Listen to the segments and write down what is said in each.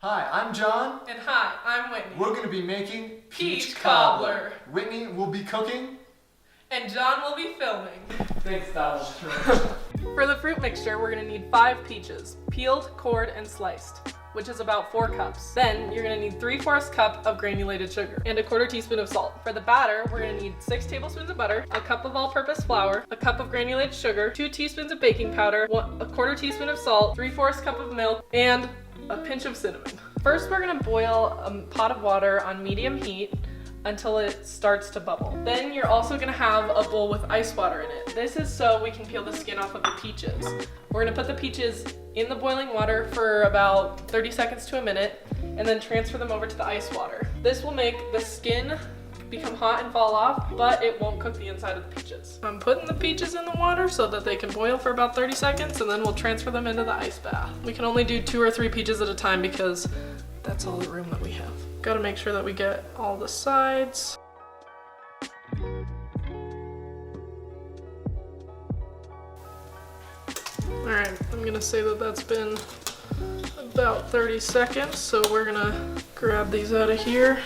Hi, I'm John. And hi, I'm Whitney. We're going to be making Peach Cobbler. Whitney will be cooking. And John will be filming. Thanks, Donald. For the fruit mixture, we're going to need 5 peaches, peeled, cored, and sliced, which is about 4 cups. Then you're going to need 3/4 cup of granulated sugar and a 1/4 teaspoon of salt. For the batter, we're going to need 6 tablespoons of butter, a cup of all-purpose flour, a cup of granulated sugar, 2 teaspoons of baking powder, a 1/4 teaspoon of salt, 3/4 cup of milk, and a pinch of cinnamon. First, we're going to boil a pot of water on medium heat until it starts to bubble. Then you're also gonna have a bowl with ice water in it. This is so we can peel the skin off of the peaches. We're gonna put the peaches in the boiling water for about 30 seconds to a minute and then transfer them over to the ice water. This will make the skin become hot and fall off, but it won't cook the inside of the peaches. I'm putting the peaches in the water so that they can boil for about 30 seconds and then we'll transfer them into the ice bath. We can only do 2 or 3 peaches at a time because that's all the room that we have. Gotta make sure that we get all the sides. Alright, I'm gonna say that that's been about 30 seconds, so we're gonna grab these out of here.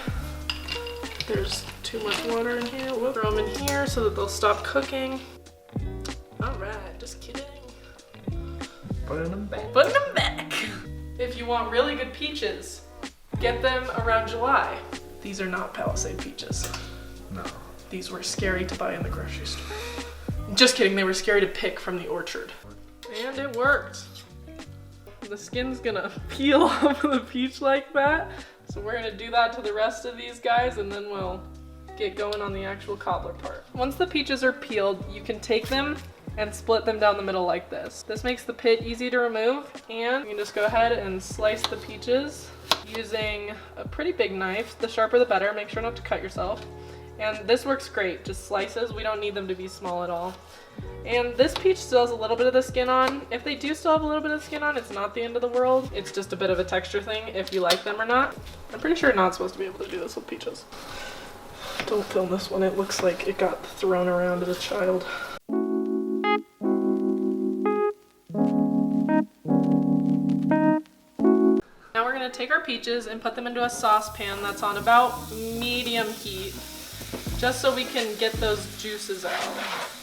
There's too much water in here. We'll throw them in here so that they'll stop cooking. Alright, just kidding. Putting them back. Putting them back! If you want really good peaches, get them around July. These are not Palisade peaches. No. These were scary to buy in the grocery store. Just kidding, they were scary to pick from the orchard. And it worked. The skin's gonna peel off of the peach like that. So we're gonna do that to the rest of these guys and then we'll get going on the actual cobbler part. Once the peaches are peeled, you can take them and split them down the middle like this. This makes the pit easy to remove, and you can just go ahead and slice the peaches using a pretty big knife. The sharper the better, make sure not to cut yourself. And this works great, just slices. We don't need them to be small at all. And this peach still has a little bit of the skin on. If they do still have a little bit of skin on, it's not the end of the world. It's just a bit of a texture thing if you like them or not. I'm pretty sure you're not supposed to be able to do this with peaches. Don't film this one, it looks like it got thrown around as a child. Now we're going to take our peaches and put them into a saucepan that's on about medium heat, just so we can get those juices out.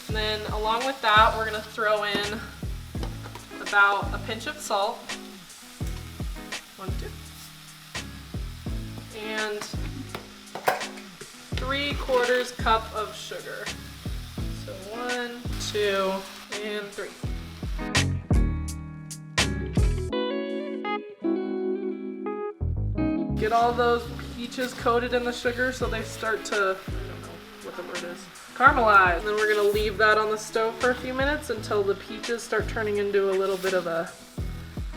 And then along with that, we're going to throw in about a pinch of salt, 1, 2, and 3/4 cup of sugar. So 1, 2, and 3. Get all those peaches coated in the sugar so they start to, I don't know what the word is, caramelize. And then we're gonna leave that on the stove for a few minutes until the peaches start turning into a little bit of a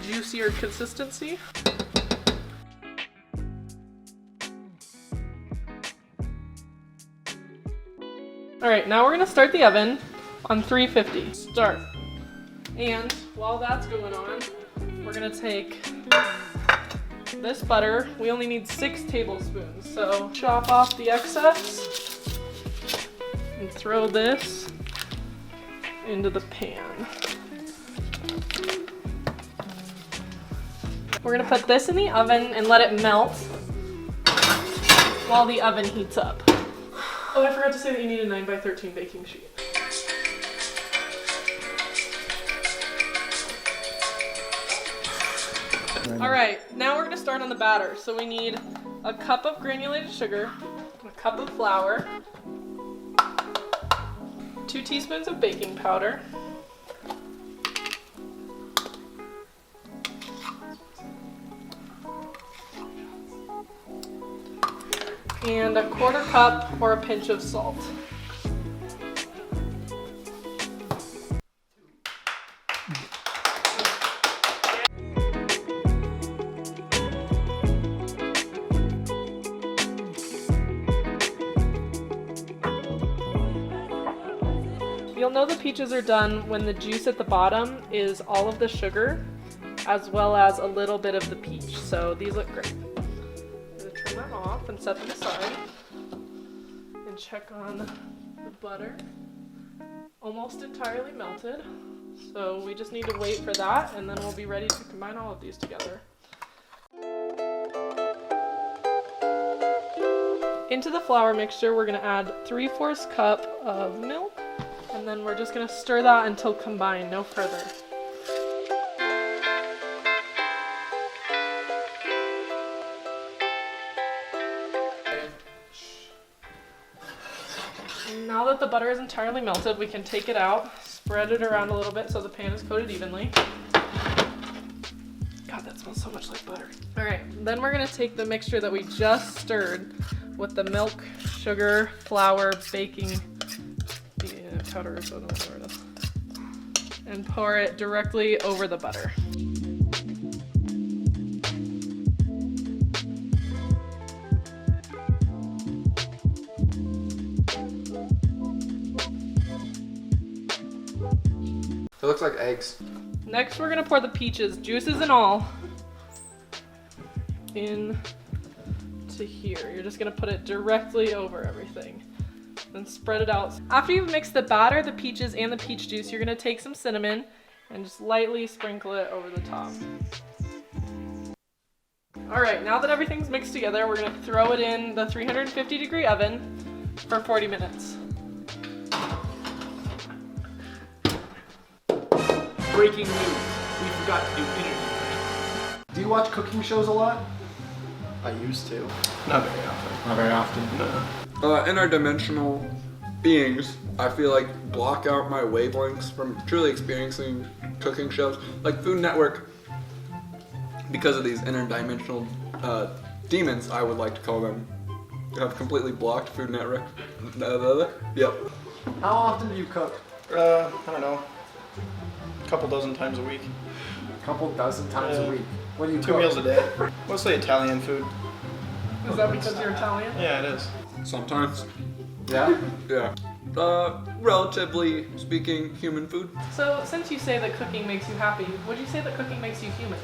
juicier consistency. All right, now we're gonna start the oven on 350. Start. And while that's going on, we're gonna take this butter. We only need 6 tablespoons, so chop off the excess and throw this into the pan. We're gonna put this in the oven and let it melt while the oven heats up. Oh, I forgot to say that you need a 9x13 baking sheet. All right, now we're gonna start on the batter. So we need a cup of granulated sugar, a cup of flour, 2 teaspoons of baking powder, and a 1/4 cup or a pinch of salt. You'll know the peaches are done when the juice at the bottom is all of the sugar as well as a little bit of the peach. So these look great. I'm going to turn them off and set them aside and check on the butter. Almost entirely melted. So we just need to wait for that and then we'll be ready to combine all of these together. Into the flour mixture, we're gonna add 3/4 cup of milk, and then we're just gonna stir that until combined, no further. Now that the butter is entirely melted, we can take it out, spread it around a little bit so the pan is coated evenly. God, that smells so much like butter. All right, then we're gonna take the mixture that we just stirred with the milk, sugar, flour, baking powder, or soda, whatever it is, and pour it directly over the butter. It looks like eggs. Next, we're gonna pour the peaches, juices and all, into here. You're just gonna put it directly over everything. Then spread it out. After you've mixed the batter, the peaches, and the peach juice, you're gonna take some cinnamon and just lightly sprinkle it over the top. All right, now that everything's mixed together, we're gonna throw it in the 350-degree oven for 40 minutes. Breaking news. We forgot to do interview. Do you watch cooking shows a lot? I used to. Not very often. Not very often. No. Interdimensional beings, I feel like, block out my wavelengths from truly experiencing cooking shows. Like Food Network, because of these interdimensional demons, I would like to call them, have completely blocked Food Network. Yep. How often do you cook? I don't know. A couple dozen times a week. A couple dozen times a week. What do you 2 cook? meals a day. Mostly Italian food. Is that because you're Italian? Yeah, it is. Sometimes. Yeah? Yeah. Relatively speaking, human food. So, since you say that cooking makes you happy, would you say that cooking makes you human?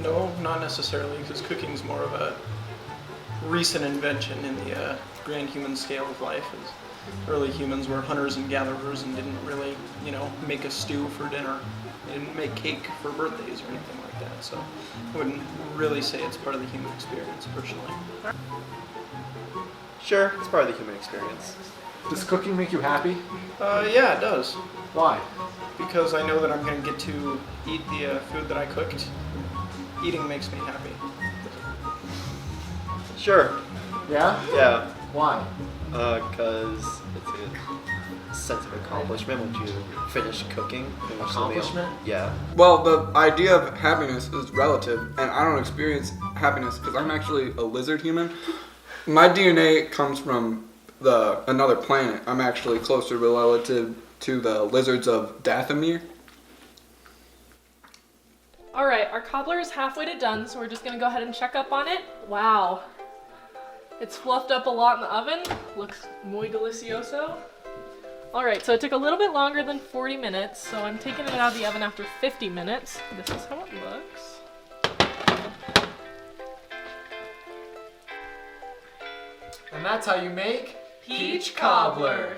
No, not necessarily, because cooking's more of a recent invention in the grand human scale of life. As early humans were hunters and gatherers and didn't really, make a stew for dinner. They didn't make cake for birthdays or anything like that. So I wouldn't really say it's part of the human experience, personally. Sure, it's part of the human experience. Does cooking make you happy? Yeah, it does. Why? Because I know that I'm going to get to eat the food that I cooked. Eating makes me happy. Sure. Yeah? Yeah. Why? Because it's a sense of accomplishment once you finish cooking. Finish the meal. Accomplishment? Yeah. Well, the idea of happiness is relative, and I don't experience happiness because I'm actually a lizard human. My DNA comes from another planet. I'm actually closer relative to the lizards of Dathomir. All right, our cobbler is halfway to done, so we're just gonna go ahead and check up on it. Wow. It's fluffed up a lot in the oven. Looks muy delicioso. All right, so it took a little bit longer than 40 minutes, so I'm taking it out of the oven after 50 minutes. This is how it looks. And that's how you make Peach cobbler.